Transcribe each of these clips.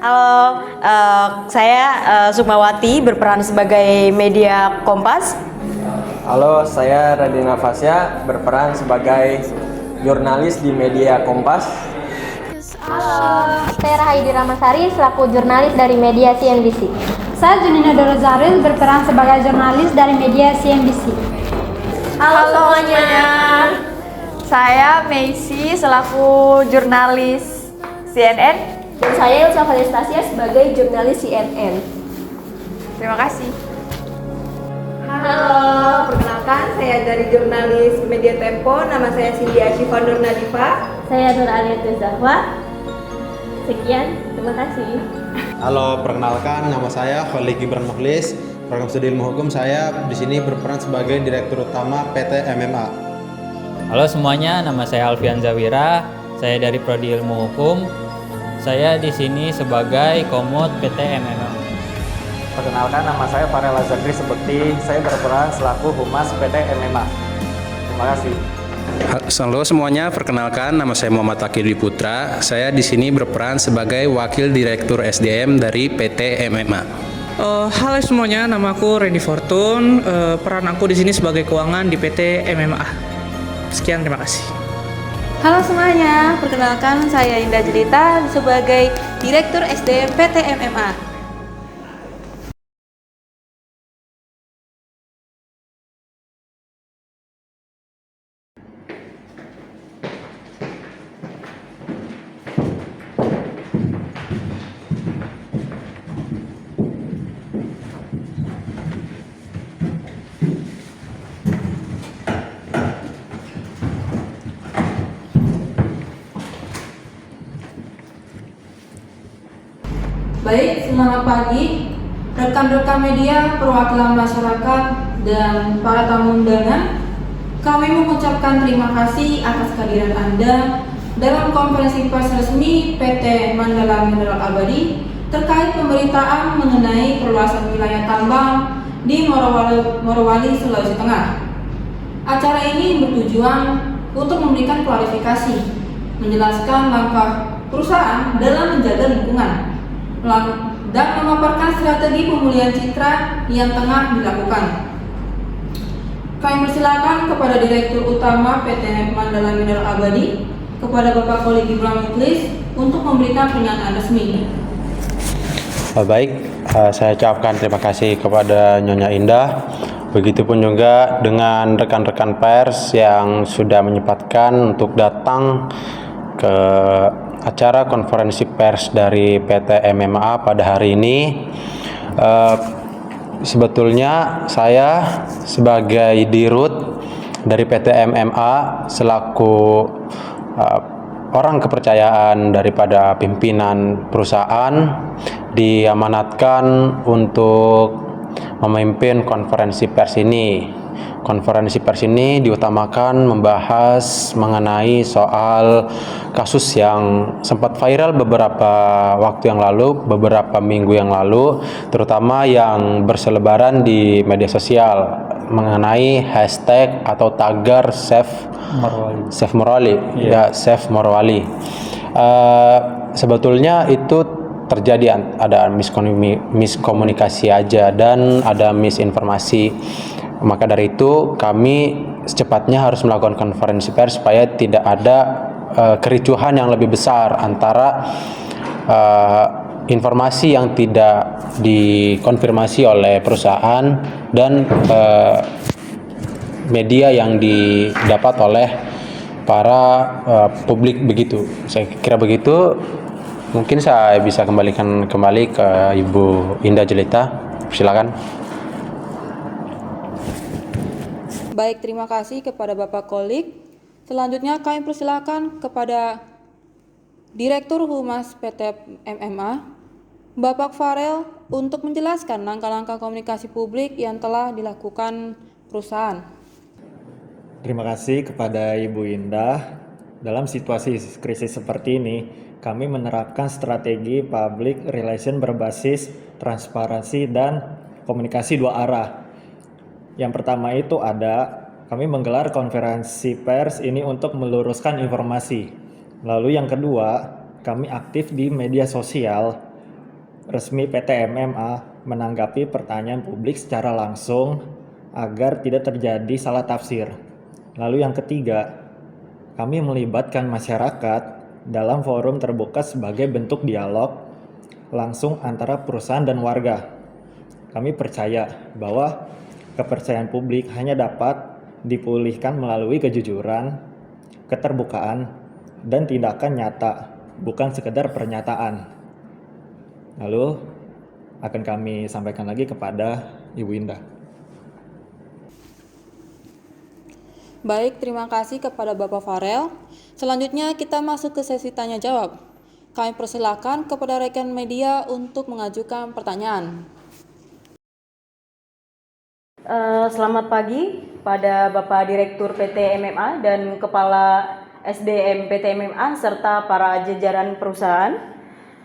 Halo, saya Sukmawati berperan sebagai media Kompas. Halo, saya Radina Fasya berperan sebagai jurnalis di media Kompas. Halo, saya Rahaydi Ramasari selaku jurnalis dari media CNBC. Saya Junina Dorozaril berperan sebagai jurnalis dari media CNBC. Halo semuanya, saya Meisi selaku jurnalis CNN. Dan saya Elsa Fadestasia sebagai jurnalis CNN. Terima kasih. Halo, perkenalkan saya dari jurnalis Media Tempo, nama saya Cynthia Syifa Nur Nadifa. Saya Nur Aliatul Zahwa. Sekian, terima kasih. Halo, perkenalkan nama saya Khalid Gibran Mukhlis, program studi ilmu hukum. Saya di sini berperan sebagai Direktur Utama PT MMA. Halo semuanya, nama saya Alfian Zawira. Saya dari Prodi Ilmu Hukum. Saya di sini sebagai Komod PT MMA. Perkenalkan, nama saya Farel Azakri Sebekti. Saya berperan selaku Humas PT MMA. Terima kasih. Halo semuanya, perkenalkan nama saya Muhammad Akidi Putra. Saya di sini berperan sebagai Wakil Direktur SDM dari PT MMA. Halo semuanya, namaku Randy Fortun. Peran aku di sini sebagai keuangan di PT MMA. Sekian, terima kasih. Halo semuanya, perkenalkan saya Indah Jelita sebagai Direktur SDM PT MMA. Baik, selamat pagi rekan-rekan media, perwakilan masyarakat, dan para tamu undangan. Kami mengucapkan terima kasih atas kehadiran Anda dalam konferensi pers resmi PT Mandala Mineral Abadi terkait pemberitaan mengenai perluasan wilayah tambang di Morowali, Sulawesi Tengah. Acara ini bertujuan untuk memberikan klarifikasi, menjelaskan langkah perusahaan dalam menjaga lingkungan, dan memaparkan strategi pemulihan citra yang tengah dilakukan. Kami persilakan kepada Direktur Utama PT Mandala Mineral Abadi, kepada Bapak Khalid Gibran Mukhlis untuk memberikan pernyataan resmi. Baik, saya ucapkan terima kasih kepada Nyonya Indah. Begitupun juga dengan rekan-rekan pers yang sudah menyempatkan untuk datang ke acara konferensi pers dari PT MMA pada hari ini. Sebetulnya saya sebagai dirut dari PT MMA selaku orang kepercayaan daripada pimpinan perusahaan diamanatkan untuk memimpin konferensi pers ini. Konferensi pers ini diutamakan membahas mengenai soal kasus yang sempat viral beberapa waktu yang lalu, beberapa minggu yang lalu, terutama yang berselebaran di media sosial mengenai hashtag atau tagar Save Morowali, ya Save Morowali. Sebetulnya itu terjadi ada miskomunikasi aja dan ada misinformasi. Maka dari itu kami secepatnya harus melakukan konferensi pers supaya tidak ada kericuhan yang lebih besar antara informasi yang tidak dikonfirmasi oleh perusahaan dan media yang didapat oleh para publik begitu. Saya kira begitu. Mungkin saya bisa kembalikan kembali ke Ibu Indah Jelita. Silakan. Baik, terima kasih kepada Bapak Kolik. Selanjutnya kami persilakan kepada Direktur Humas PT MMA, Bapak Farel, untuk menjelaskan langkah-langkah komunikasi publik yang telah dilakukan perusahaan. Terima kasih kepada Ibu Indah. Dalam situasi krisis seperti ini, kami menerapkan strategi public relation berbasis transparansi dan komunikasi dua arah. Yang pertama itu kami menggelar konferensi pers ini untuk meluruskan informasi. Lalu yang kedua, kami aktif di media sosial resmi PT MMA menanggapi pertanyaan publik secara langsung agar tidak terjadi salah tafsir. Lalu yang ketiga, kami melibatkan masyarakat dalam forum terbuka sebagai bentuk dialog langsung antara perusahaan dan warga. Kami percaya bahwa kepercayaan publik hanya dapat dipulihkan melalui kejujuran, keterbukaan, dan tindakan nyata, bukan sekedar pernyataan. Lalu akan kami sampaikan lagi kepada Ibu Indah. Baik, terima kasih kepada Bapak Farel. Selanjutnya kita masuk ke sesi tanya jawab. Kami persilakan kepada rekan media untuk mengajukan pertanyaan. Selamat pagi pada Bapak Direktur PT MMA dan Kepala SDM PT MMA serta para jajaran perusahaan.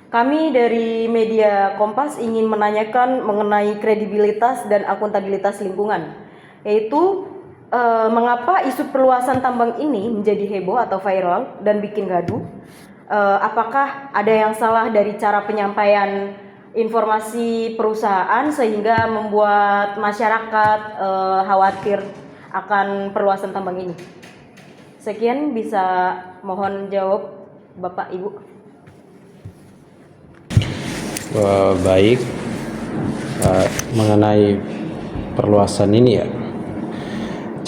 Kami dari media Kompas ingin menanyakan mengenai kredibilitas dan akuntabilitas lingkungan, yaitu mengapa isu perluasan tambang ini menjadi heboh atau viral dan bikin gaduh? Apakah ada yang salah dari cara penyampaian informasi perusahaan sehingga membuat masyarakat khawatir akan perluasan tambang ini? Sekian, bisa mohon jawab Bapak Ibu. Baik, mengenai perluasan ini ya.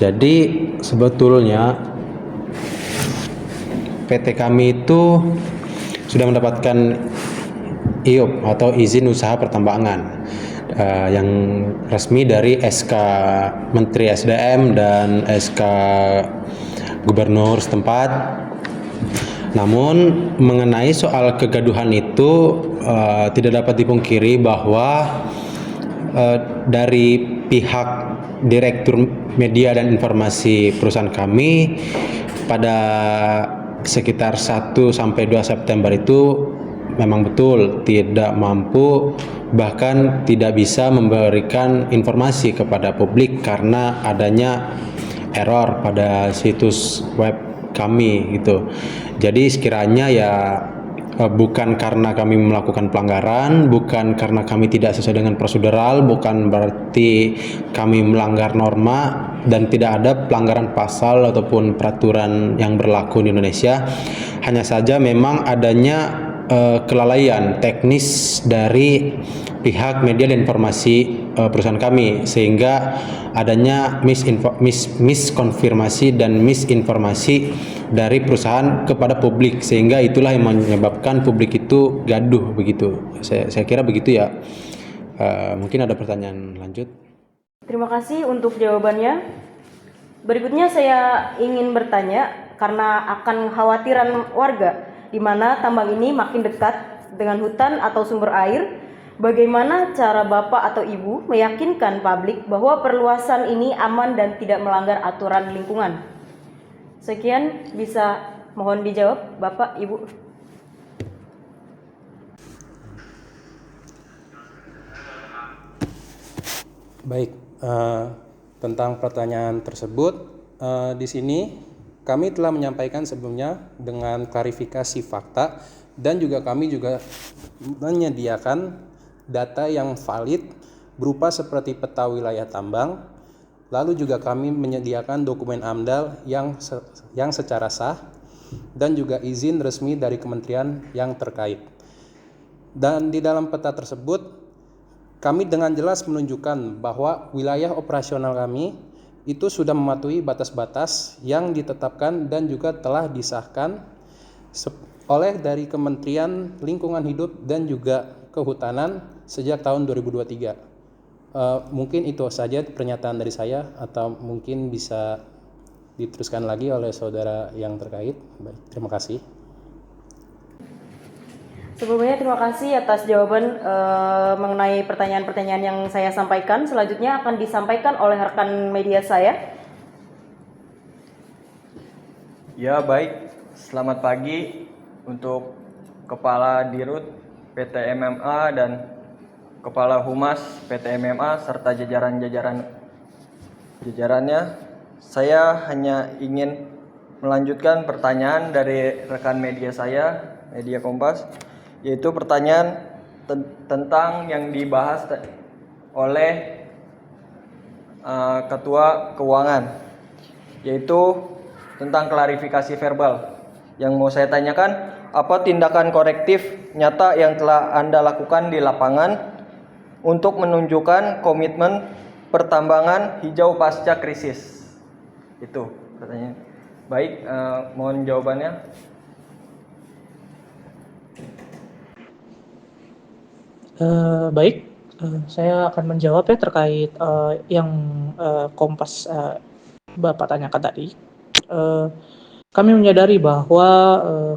Jadi sebetulnya PT kami itu sudah mendapatkan IUP atau izin usaha pertambangan yang resmi dari SK Menteri SDM dan SK Gubernur setempat. Namun mengenai soal kegaduhan itu tidak dapat dipungkiri bahwa dari pihak Direktur Media dan Informasi perusahaan kami pada sekitar 1 sampai 2 September itu memang betul tidak mampu, bahkan tidak bisa memberikan informasi kepada publik karena adanya error pada situs web kami gitu. Jadi sekiranya ya bukan karena kami melakukan pelanggaran, bukan karena kami tidak sesuai dengan prosedural, bukan berarti kami melanggar norma dan tidak ada pelanggaran pasal ataupun peraturan yang berlaku di Indonesia. Hanya saja memang adanya kelalaian teknis dari pihak media dan informasi perusahaan kami, sehingga adanya miskonfirmasi dan misinformasi dari perusahaan kepada publik, sehingga itulah yang menyebabkan publik itu gaduh begitu. Saya kira begitu ya. Mungkin ada pertanyaan lanjut. Terima kasih untuk jawabannya. Berikutnya saya ingin bertanya karena akan khawatiran warga di mana tambang ini makin dekat dengan hutan atau sumber air. Bagaimana cara Bapak atau Ibu meyakinkan publik bahwa perluasan ini aman dan tidak melanggar aturan lingkungan? Sekian, bisa mohon dijawab Bapak, Ibu. Baik, tentang pertanyaan tersebut, di sini kami telah menyampaikan sebelumnya dengan klarifikasi fakta dan juga kami juga menyediakan data yang valid berupa seperti peta wilayah tambang, lalu juga kami menyediakan dokumen AMDAL yang secara sah dan juga izin resmi dari kementerian yang terkait. Dan di dalam peta tersebut kami dengan jelas menunjukkan bahwa wilayah operasional kami itu sudah mematuhi batas-batas yang ditetapkan dan juga telah disahkan oleh dari Kementerian Lingkungan Hidup dan juga Kehutanan sejak tahun 2023. Mungkin itu saja pernyataan dari saya, atau mungkin bisa diteruskan lagi oleh saudara yang terkait. Baik, terima kasih. Sebelumnya terima kasih atas jawaban mengenai pertanyaan-pertanyaan yang saya sampaikan. Selanjutnya akan disampaikan oleh rekan media saya. Ya, baik. Selamat pagi untuk Kepala Dirut PT MMA dan Kepala Humas PT MMA serta jajarannya. Saya hanya ingin melanjutkan pertanyaan dari rekan media saya media Kompas, yaitu pertanyaan tentang yang dibahas oleh Ketua Keuangan, yaitu tentang klarifikasi verbal. Yang mau saya tanyakan, apa tindakan korektif nyata yang telah Anda lakukan di lapangan untuk menunjukkan komitmen pertambangan hijau pasca krisis? Itu pertanyaan. Baik, mohon jawabannya. Baik, saya akan menjawab ya terkait yang Kompas Bapak tanyakan tadi. Kami menyadari bahwa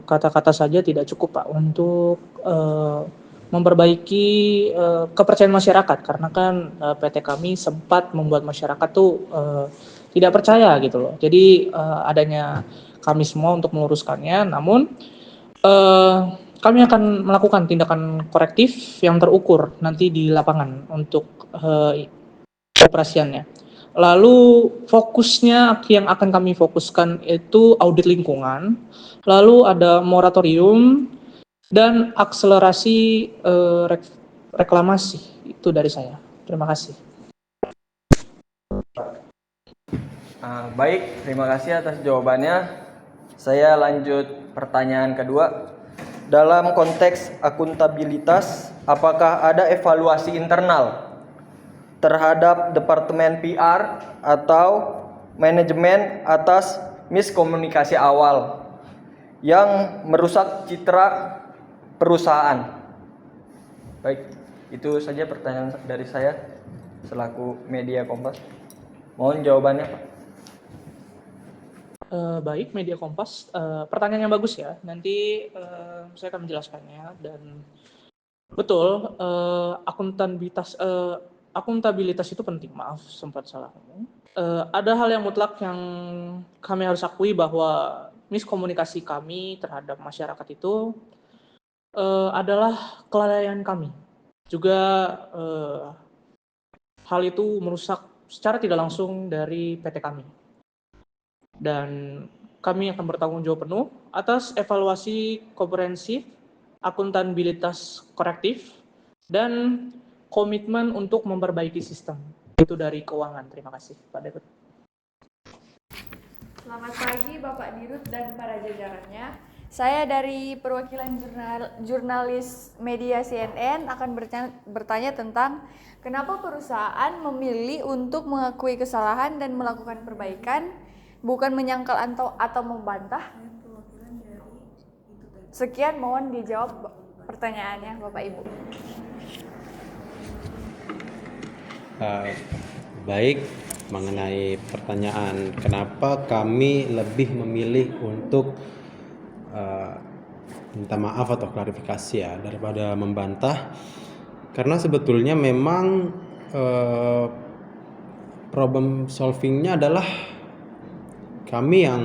kata-kata saja tidak cukup Pak untuk memperbaiki kepercayaan masyarakat, karena kan PT kami sempat membuat masyarakat tuh tidak percaya gitu loh. Jadi adanya kami semua untuk meluruskannya, namun kami akan melakukan tindakan korektif yang terukur nanti di lapangan untuk operasiannya. Lalu fokusnya yang akan kami fokuskan itu audit lingkungan, lalu ada moratorium dan akselerasi reklamasi. Itu dari saya. Terima kasih. Baik, terima kasih atas jawabannya. Saya lanjut pertanyaan kedua. Dalam konteks akuntabilitas, apakah ada evaluasi internal terhadap Departemen PR atau manajemen atas miskomunikasi awal yang merusak citra perusahaan? Baik, itu saja pertanyaan dari saya selaku media Kompas. Mohon jawabannya, Pak. Baik, media Kompas. Pertanyaan yang bagus ya. Nanti saya akan menjelaskannya. Dan betul, akuntabilitas itu penting. Maaf, sempat salah ngomong. Ada hal yang mutlak yang kami harus akui, bahwa miskomunikasi kami terhadap masyarakat itu adalah kelalaian kami. Juga hal itu merusak secara tidak langsung dari PT kami. Dan kami akan bertanggung jawab penuh atas evaluasi komprehensif, akuntabilitas korektif, dan komitmen untuk memperbaiki sistem. Itu dari keuangan. Terima kasih, Pak Deput. Selamat pagi Bapak Dirut dan para jajarannya. Saya dari perwakilan jurnalis media CNN akan bertanya tentang kenapa perusahaan memilih untuk mengakui kesalahan dan melakukan perbaikan, bukan menyangkal atau membantah. Sekian, mohon dijawab pertanyaannya Bapak Ibu. Baik, mengenai pertanyaan kenapa kami lebih memilih untuk minta maaf atau klarifikasi ya daripada membantah, karena sebetulnya memang problem solvingnya adalah kami yang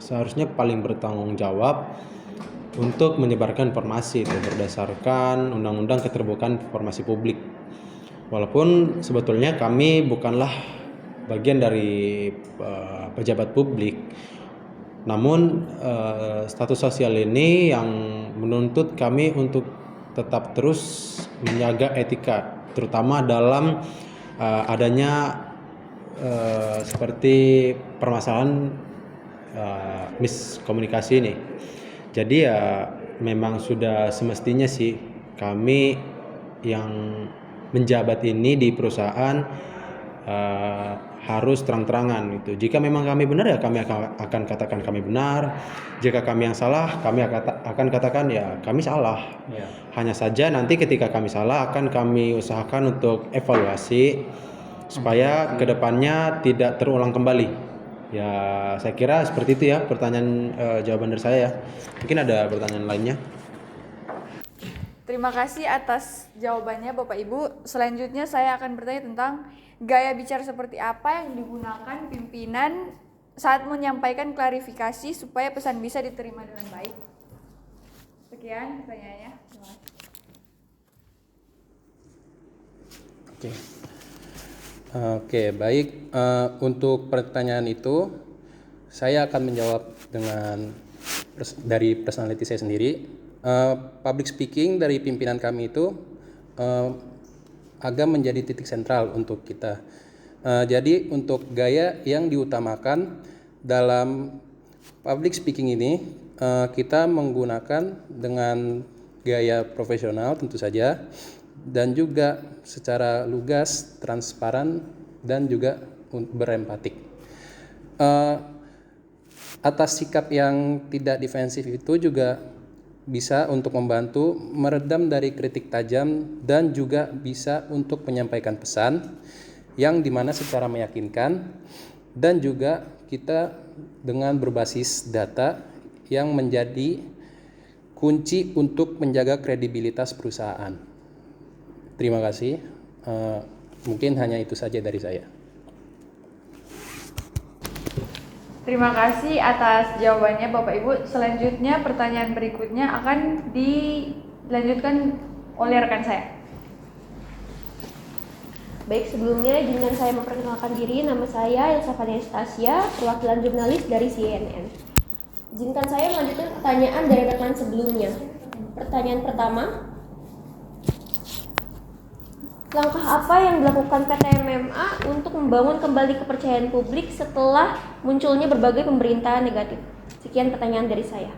seharusnya paling bertanggung jawab untuk menyebarkan informasi itu berdasarkan Undang-Undang Keterbukaan Informasi Publik. Walaupun sebetulnya kami bukanlah bagian dari pejabat publik, namun status sosial ini yang menuntut kami untuk tetap terus menjaga etika, terutama dalam adanya seperti permasalahan miskomunikasi ini. Jadi ya memang sudah semestinya sih kami yang menjabat ini di perusahaan harus terang-terangan gitu. Jika memang kami benar ya kami akan katakan kami benar. Jika kami yang salah, kami akan katakan ya kami salah. Ya. Hanya saja nanti ketika kami salah akan kami usahakan untuk evaluasi supaya kedepannya tidak terulang kembali. Ya saya kira seperti itu ya pertanyaan jawaban dari saya ya. Mungkin ada pertanyaan lainnya. Terima kasih atas jawabannya Bapak Ibu. Selanjutnya saya akan bertanya tentang gaya bicara seperti apa yang digunakan pimpinan saat menyampaikan klarifikasi supaya pesan bisa diterima dengan baik. Sekian pertanyaannya. Terima kasih. Oke, baik. Untuk pertanyaan itu, saya akan menjawab dengan dari personality saya sendiri, public speaking dari pimpinan kami itu agak menjadi titik sentral untuk kita. Jadi untuk gaya yang diutamakan dalam public speaking ini, kita menggunakan dengan gaya profesional tentu saja, dan juga secara lugas, transparan, dan juga berempatik. Atas sikap yang tidak defensif itu juga bisa untuk membantu meredam dari kritik tajam, dan juga bisa untuk menyampaikan pesan yang dimana secara meyakinkan, dan juga kita dengan berbasis data yang menjadi kunci untuk menjaga kredibilitas perusahaan. Terima kasih. Mungkin hanya itu saja dari saya. Terima kasih atas jawabannya Bapak Ibu. Selanjutnya pertanyaan berikutnya akan dilanjutkan oleh rekan saya. Baik, sebelumnya izinkan saya memperkenalkan diri. Nama saya Elsa Stasia, perwakilan jurnalis dari CNN. Izinkan saya melanjutkan pertanyaan dari rekan sebelumnya. Pertanyaan pertama, langkah apa yang dilakukan PT MMA untuk membangun kembali kepercayaan publik setelah munculnya berbagai pemberitaan negatif? Sekian pertanyaan dari saya.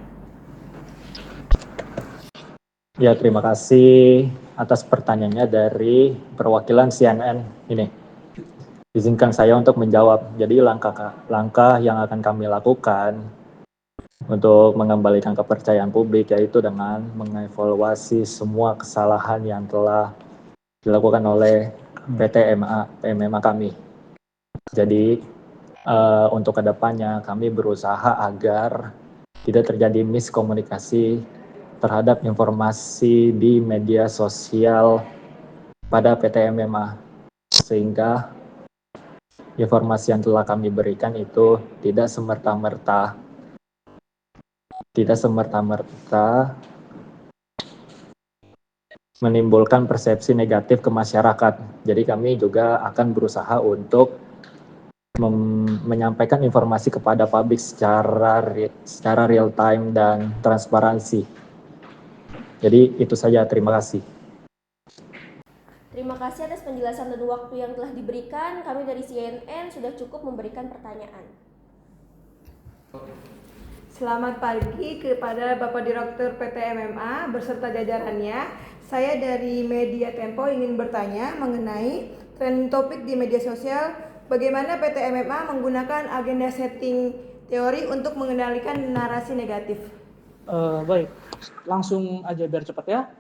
Ya, terima kasih atas pertanyaannya dari perwakilan CNN ini. Izinkan saya untuk menjawab. Jadi langkah yang akan kami lakukan untuk mengembalikan kepercayaan publik yaitu dengan mengevaluasi semua kesalahan yang telah dilakukan oleh PT MMA kami. Jadi untuk kedepannya kami berusaha agar tidak terjadi miskomunikasi terhadap informasi di media sosial pada PT MMA, sehingga informasi yang telah kami berikan itu tidak semerta-merta menimbulkan persepsi negatif ke masyarakat. Jadi kami juga akan berusaha untuk menyampaikan informasi kepada publik secara real time dan transparansi. Jadi itu saja, terima kasih. Terima kasih atas penjelasan dan waktu yang telah diberikan. Kami dari CNN sudah cukup memberikan pertanyaan. Selamat pagi kepada Bapak Direktur PT MMA beserta jajarannya. Saya dari Media Tempo ingin bertanya mengenai trending topik di media sosial, bagaimana PT MMA menggunakan agenda setting teori untuk mengendalikan narasi negatif. Baik, langsung aja biar cepat ya.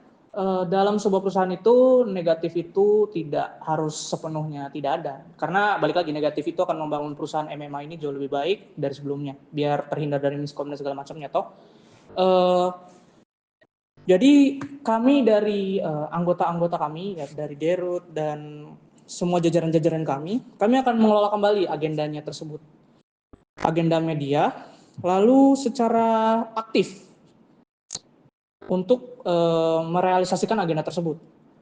Dalam sebuah perusahaan itu negatif itu tidak harus sepenuhnya tidak ada, karena balik lagi negatif itu akan membangun perusahaan MMA ini jauh lebih baik dari sebelumnya biar terhindar dari miskom dan segala macamnya toh. Jadi kami dari anggota-anggota kami ya, dari Derut dan semua jajaran-jajaran kami akan mengelola kembali agendanya tersebut, agenda media, lalu secara aktif untuk merealisasikan agenda tersebut.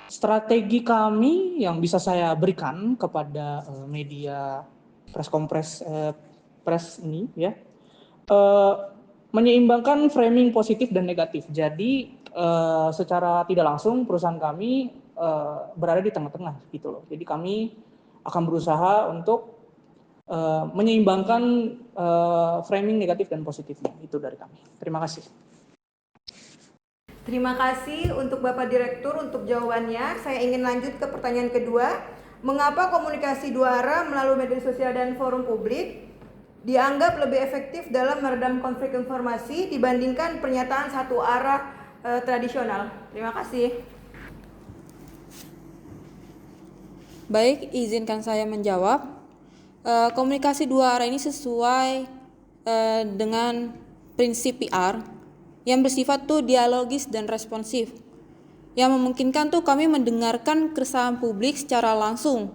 Strategi kami yang bisa saya berikan kepada media press ini ya, menyeimbangkan framing positif dan negatif. Jadi secara tidak langsung perusahaan kami berada di tengah-tengah gitu loh. Jadi kami akan berusaha untuk menyeimbangkan framing negatif dan positifnya. Itu dari kami. Terima kasih. Terima kasih untuk Bapak Direktur untuk jawabannya. Saya ingin lanjut ke pertanyaan kedua. Mengapa komunikasi dua arah melalui media sosial dan forum publik dianggap lebih efektif dalam meredam konflik informasi dibandingkan pernyataan satu arah tradisional? Terima kasih. Baik, izinkan saya menjawab. Komunikasi dua arah ini sesuai dengan prinsip PR yang bersifat tuh dialogis dan responsif, yang memungkinkan tuh kami mendengarkan keresahan publik secara langsung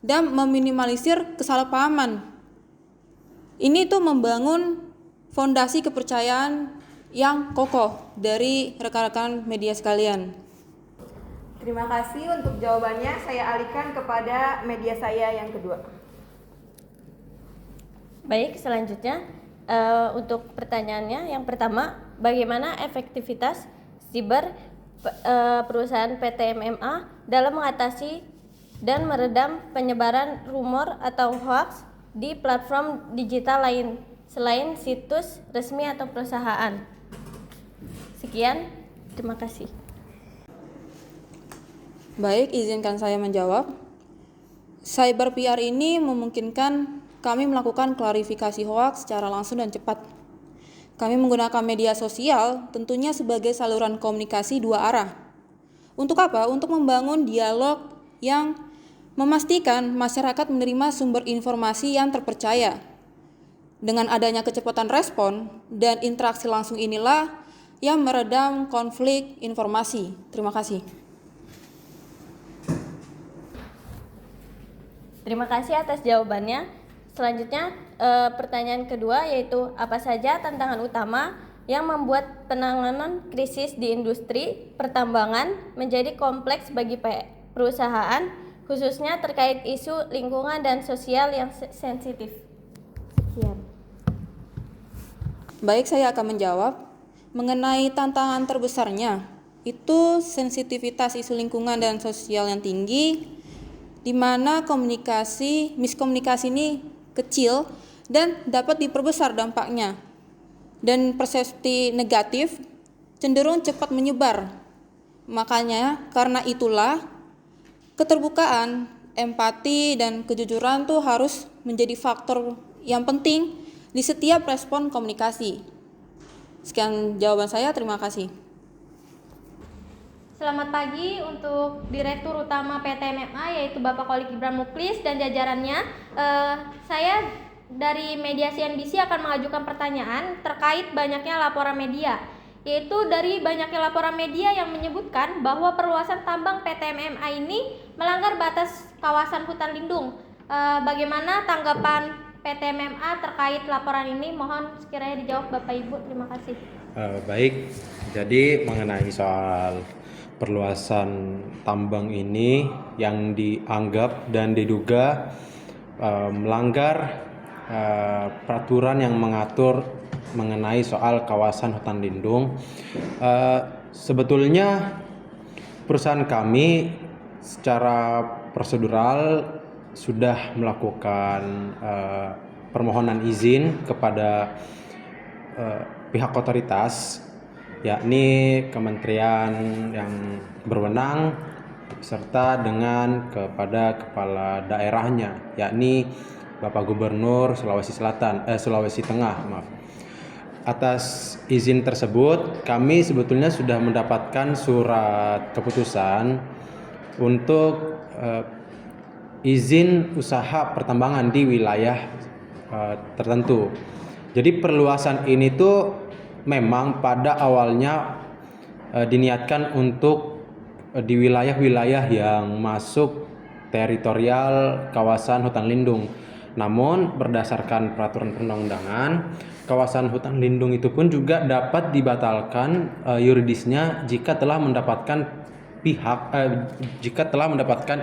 dan meminimalisir kesalahpahaman. Ini tuh membangun fondasi kepercayaan yang kokoh dari rekan-rekan media sekalian. Terima kasih untuk jawabannya. Saya alihkan kepada media saya yang kedua. Baik, selanjutnya Untuk pertanyaannya, yang pertama, bagaimana efektivitas siber perusahaan PT MMA dalam mengatasi dan meredam penyebaran rumor atau hoax di platform digital lain selain situs resmi atau perusahaan? Sekian, terima kasih. Baik, izinkan saya menjawab. Cyber PR ini memungkinkan kami melakukan klarifikasi hoaks secara langsung dan cepat. Kami menggunakan media sosial tentunya sebagai saluran komunikasi dua arah. Untuk apa? Untuk membangun dialog yang memastikan masyarakat menerima sumber informasi yang terpercaya. Dengan adanya kecepatan respon dan interaksi langsung inilah yang meredam konflik informasi. Terima kasih. Terima kasih atas jawabannya. Selanjutnya, pertanyaan kedua yaitu apa saja tantangan utama yang membuat penanganan krisis di industri pertambangan menjadi kompleks bagi perusahaan, khususnya terkait isu lingkungan dan sosial yang sensitif. Sekian. Baik, saya akan menjawab. Mengenai tantangan terbesarnya, itu sensitivitas isu lingkungan dan sosial yang tinggi, di mana miskomunikasi ini kecil dan dapat diperbesar dampaknya. Dan persepsi negatif cenderung cepat menyebar. Makanya karena itulah keterbukaan, empati, dan kejujuran tuh harus menjadi faktor yang penting di setiap respon komunikasi. Sekian jawaban saya, terima kasih. Selamat pagi untuk Direktur Utama PT MMA yaitu Bapak Kholik Gibran Muklis dan jajarannya. Saya dari media CNBC akan mengajukan pertanyaan terkait banyaknya laporan media, yaitu dari banyaknya laporan media yang menyebutkan bahwa perluasan tambang PT MMA ini melanggar batas kawasan hutan lindung. Bagaimana tanggapan PT MMA terkait laporan ini? Mohon sekiranya dijawab Bapak Ibu. Terima kasih. Baik, jadi mengenai soal perluasan tambang ini yang dianggap dan diduga melanggar peraturan yang mengatur mengenai soal kawasan hutan lindung. Sebetulnya perusahaan kami secara prosedural sudah melakukan permohonan izin kepada pihak otoritas, yakni kementerian yang berwenang serta dengan kepada kepala daerahnya, yakni Bapak Gubernur Sulawesi Tengah. Atas izin tersebut, kami sebetulnya sudah mendapatkan surat keputusan untuk izin usaha pertambangan di wilayah tertentu. Jadi perluasan ini tuh memang pada awalnya diniatkan untuk di wilayah-wilayah yang masuk teritorial kawasan hutan lindung. Namun berdasarkan peraturan perundang-undangan, kawasan hutan lindung itu pun juga dapat dibatalkan yuridisnya jika telah mendapatkan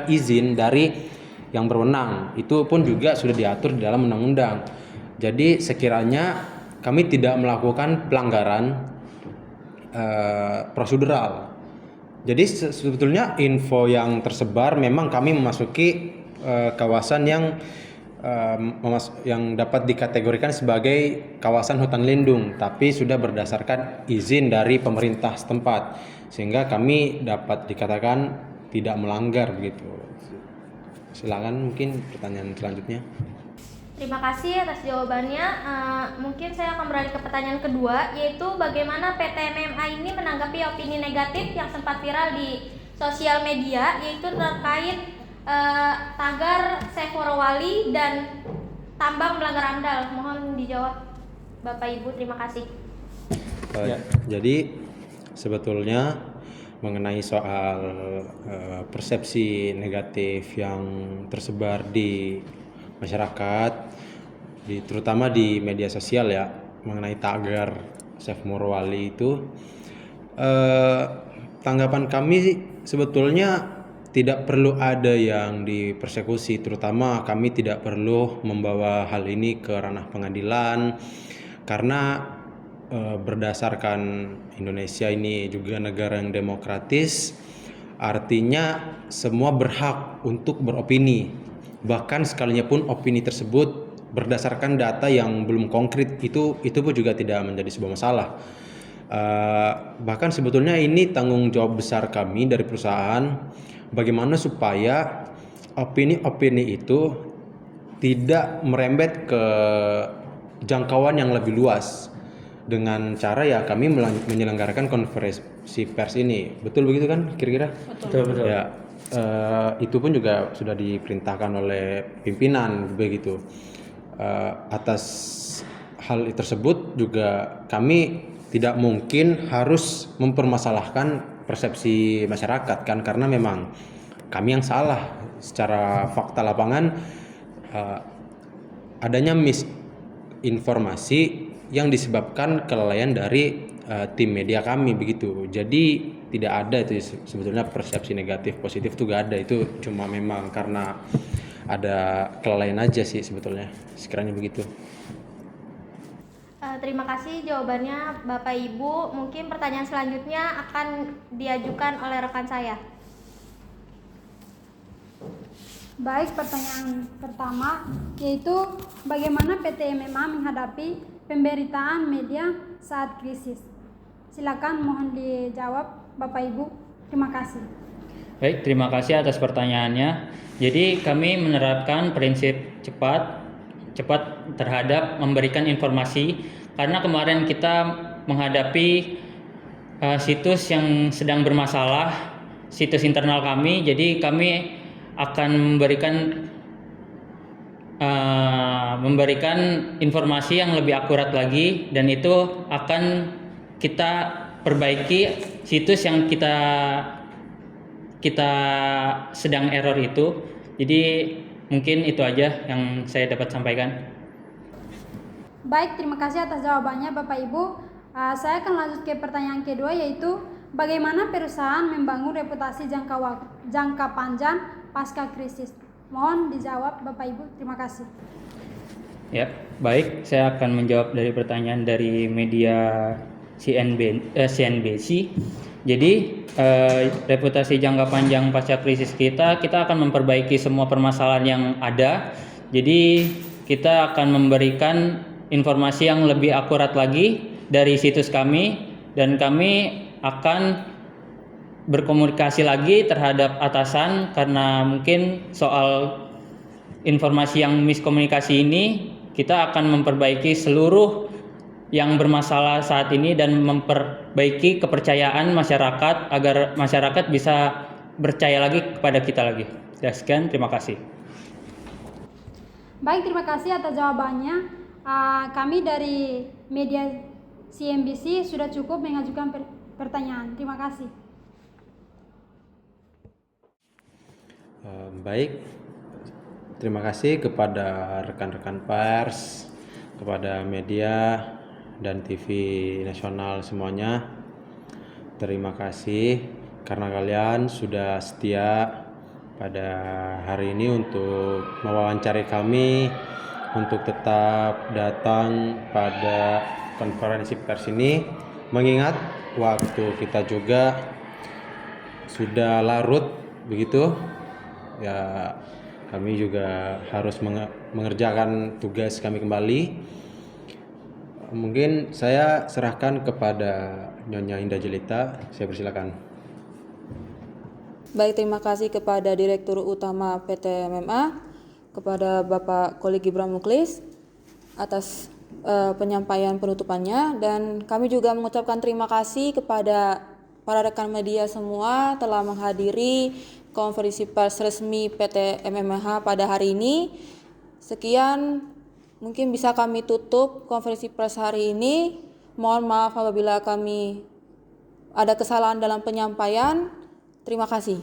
izin dari yang berwenang. Itu pun juga sudah diatur di dalam undang-undang. Jadi sekiranya kami tidak melakukan pelanggaran prosedural. Jadi sebetulnya info yang tersebar memang kami memasuki kawasan yang dapat dikategorikan sebagai kawasan hutan lindung, tapi sudah berdasarkan izin dari pemerintah setempat, sehingga kami dapat dikatakan tidak melanggar begitu. Silakan mungkin pertanyaan selanjutnya. Terima kasih atas jawabannya. Mungkin saya akan beralih ke pertanyaan kedua, yaitu bagaimana PT MMA ini menanggapi opini negatif yang sempat viral di sosial media, yaitu terkait tagar Seforowali dan tambang melanggar AMDAL. Mohon dijawab Bapak Ibu, terima kasih. Jadi sebetulnya mengenai soal persepsi negatif yang tersebar di masyarakat, terutama di media sosial ya, mengenai tagar Chef Morowali itu, tanggapan kami sebetulnya tidak perlu ada yang dipersekusi, terutama kami tidak perlu membawa hal ini ke ranah pengadilan karena berdasarkan Indonesia ini juga negara yang demokratis, artinya semua berhak untuk beropini. Bahkan sekalinya pun opini tersebut berdasarkan data yang belum konkret, itu pun juga tidak menjadi sebuah masalah. Bahkan sebetulnya ini tanggung jawab besar kami dari perusahaan, bagaimana supaya opini-opini itu tidak merembet ke jangkauan yang lebih luas, dengan cara ya kami menyelenggarakan konferensi pers ini. Betul begitu kan kira-kira? Betul. Ya, itu pun juga sudah diperintahkan oleh pimpinan begitu. Atas hal tersebut juga kami tidak mungkin harus mempermasalahkan persepsi masyarakat kan, karena memang kami yang salah secara fakta lapangan. Adanya misinformasi yang disebabkan kelalaian dari tim media kami begitu. Jadi tidak ada itu sebetulnya persepsi negatif positif itu gak ada, itu cuma memang karena ada kelalaian aja sih sebetulnya, sekiranya begitu. Terima kasih jawabannya Bapak Ibu. Mungkin pertanyaan selanjutnya akan diajukan oleh rekan saya. Baik, pertanyaan pertama yaitu bagaimana PT MMA menghadapi pemberitaan media saat krisis. Silakan mohon dijawab Bapak Ibu. Terima kasih. Baik, terima kasih atas pertanyaannya. Jadi kami menerapkan prinsip cepat terhadap memberikan informasi, karena kemarin kita menghadapi situs yang sedang bermasalah, situs internal kami. Jadi kami akan memberikan informasi yang lebih akurat lagi, dan itu akan kita perbaiki situs yang kita sedang error itu. Jadi mungkin itu aja yang saya dapat sampaikan. Baik, terima kasih atas jawabannya Bapak Ibu. Saya akan lanjut ke pertanyaan kedua, yaitu bagaimana perusahaan membangun reputasi jangka panjang pasca krisis. Mohon dijawab Bapak Ibu. Terima kasih. Ya, baik, saya akan menjawab dari pertanyaan dari media CNBC. Jadi reputasi jangka panjang pasca krisis kita akan memperbaiki semua permasalahan yang ada. Jadi kita akan memberikan informasi yang lebih akurat lagi dari situs kami, dan kami akan berkomunikasi lagi terhadap atasan, karena mungkin soal informasi yang miskomunikasi ini kita akan memperbaiki seluruh yang bermasalah saat ini dan memperbaiki kepercayaan masyarakat agar masyarakat bisa percaya lagi kepada kita lagi. Ya, sekian, terima kasih. Baik, terima kasih atas jawabannya. Kami dari media CNBC sudah cukup mengajukan pertanyaan. Terima kasih. Baik, terima kasih kepada rekan-rekan pers, kepada media dan TV nasional semuanya. Terima kasih karena kalian sudah setia pada hari ini untuk mewawancari kami, untuk tetap datang pada konferensi pers ini, mengingat waktu kita juga sudah larut begitu ya. Kami juga harus mengerjakan tugas kami kembali. Mungkin saya serahkan kepada Nyonya Indah Jelita. Saya persilakan. Baik, terima kasih kepada Direktur Utama PT MMA, kepada Bapak Koli Gibran Muklis atas penyampaian penutupannya, dan kami juga mengucapkan terima kasih kepada para rekan media semua telah menghadiri konferensi pers resmi PT MMH pada hari ini. Sekian, mungkin bisa kami tutup konferensi pers hari ini. Mohon maaf apabila kami ada kesalahan dalam penyampaian. Terima kasih.